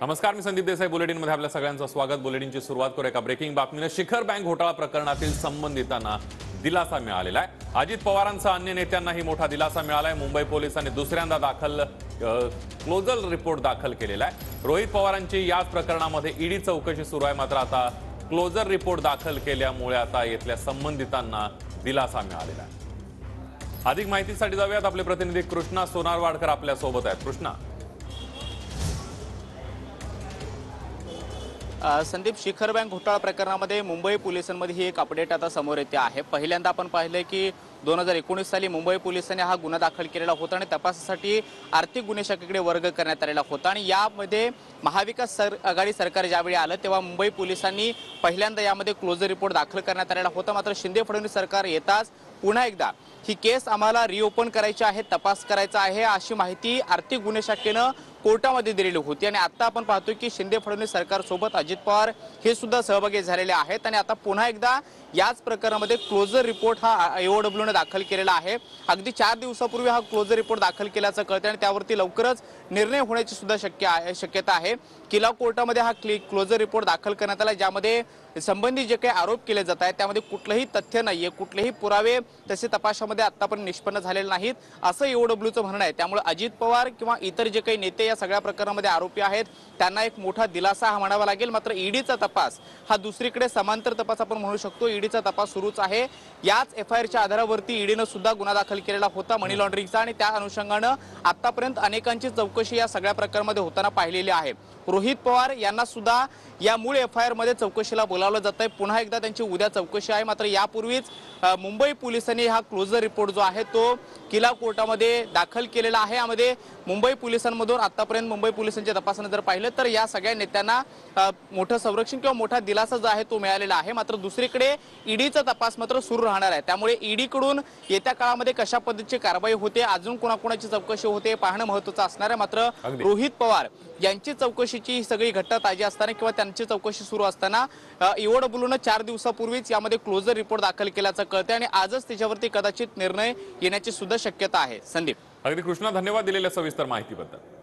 नमस्कार, मी संदीप देसाई. बुलेटिनमध्ये आपल्या सगळ्यांचं स्वागत. बुलेटिनची सुरुवात करू एका ब्रेकिंग बातमीने. शिखर बँक घोटाळा प्रकरणातील संबंधितांना दिलासा मिळालेला आहे. अजित पवारांसह अन्य नेत्यांनाही मोठा दिलासा मिळाला आहे. मुंबई पोलिसांनी दुसऱ्यांदा क्लोजर रिपोर्ट दाखल केलेला आहे. रोहित पवारांची याच प्रकरणामध्ये ईडी चौकशी सुरू आहे. मात्र आता क्लोजर रिपोर्ट दाखल केल्यामुळे आता येथल्या संबंधितांना दिलासा मिळालेला आहे. अधिक माहितीसाठी जाऊयात. आपले प्रतिनिधी कृष्णा सोनारवाडकर आपल्या सोबत आहेत. कृष्णा. संदीप, शिखर बँक घोटाळा प्रकरणामध्ये मुंबई पोलिसांमध्ये ही एक अपडेट आता समोर येते आहे. पहिल्यांदा आपण पाहिलंय की 2019 साली मुंबई पोलिसांनी हा गुन्हा दाखल केलेला होता आणि तपासासाठी आर्थिक गुन्हे शाखेकडे वर्ग करण्यात आलेला होता. आणि यामध्ये महाविकास आघाडी सरकार ज्यावेळी आलं तेव्हा मुंबई पोलिसांनी पहिल्यांदा यामध्ये क्लोजर रिपोर्ट दाखल करण्यात आलेला होता. मात्र शिंदे फडणवीस सरकार येताच पुन्हा एकदा ही केस आम्हाला रिओपन करायची आहे, तपास करायचा आहे, अशी माहिती आर्थिक गुन्हे शाखेनं कोर्टामध्ये दिलेली होती. आणि आता आपण पाहतोय की शिंदे फडणवीस सरकारसोबत अजित पवार हे सुद्धा सहभागी झालेले आहेत. आणि आता पुन्हा एकदा याच प्रकरणामध्ये क्लोजर रिपोर्ट हा एओडब्ल्यूने दाखल केलेला आहे. अगदी 4 दिवसापूर्वी हा क्लोजर रिपोर्ट दाखल केल्याचं कळतं आणि त्यावरती लवकरच निर्णय होण्याची सुद्धा शक्यता आहे. किला कोर्टामध्ये हा क्लोजर रिपोर्ट दाखल करण्यात आला, ज्यामध्ये संबंधित जे काही आरोप केले जात आहेत त्यामध्ये कुठलंही तथ्य नाहीये, कुठलेही पुरावे तसे तपासामध्ये आतापर्यंत निष्पन्न झालेले नाहीत, असं एओडब्ल्यूचं म्हणणं आहे. त्यामुळे अजित पवार किंवा इतर जे काही नेते या सगळ्या प्रकरणामध्ये आरोपी आहेत त्यांना एक मोठा दिलासा हा म्हणावा लागेल. मात्र ईडीचा तपास हा दुसरीकडे समांतर तपास आपण म्हणू शकतो. ईडीचा तपास सुरूच आहे. याच एफआयआरच्या आधारावरती ईडीनं सुद्धा गुन्हा दाखल केलेला होता मनी लॉन्ड्रिंगचा, आणि त्या अनुषंगानं आतापर्यंत अनेकांची चौकशी या सगळ्या प्रकरणामध्ये होताना पाहिलेली आहे. रोहित पवार यांना सुद्धा या मूळ एफआयआर मध्ये चौकशीला बोलावलं जात आहे. पुन्हा एकदा त्यांची उद्या चौकशी आहे. मात्र यापूर्वीच मुंबई पोलिसांनी हा क्लोजर रिपोर्ट जो आहे तो किला कोर्टामध्ये दाखल केलेला आहे. यामध्ये मुंबई पोलिसांमधून आतापर्यंत मुंबई पोलिसांच्या तपासाने जर पाहिलं तर या सगळ्या नेत्यांना मोठं संरक्षण किंवा मोठा दिलासा जो आहे तो मिळालेला आहे. मात्र दुसरीकडे ईडीचा तपास मात्र सुरू राहणार आहे. त्यामुळे ईडी कडून येत्या काळामध्ये कशा पद्धतीची कारवाई होते, अजून कोणाकोणाची चौकशी होते पाहणं महत्त्वाचं असणार आहे. मात्र रोहित पवार यांची चौकशीची सगळी घटना ताजी असताना किंवा त्यांची चौकशी सुरू असताना एओडब्ल्यूनं 4 दिवसापूर्वीच यामध्ये क्लोजर रिपोर्ट दाखल केल्याचं कळतं आणि आजच त्याच्यावरती कदाचित निर्णय येण्याची सुद्धा शक्यता आहे. संदीप. अगदी कृष्णा, धन्यवाद दिलेल्या सविस्तर माहितीबद्दल.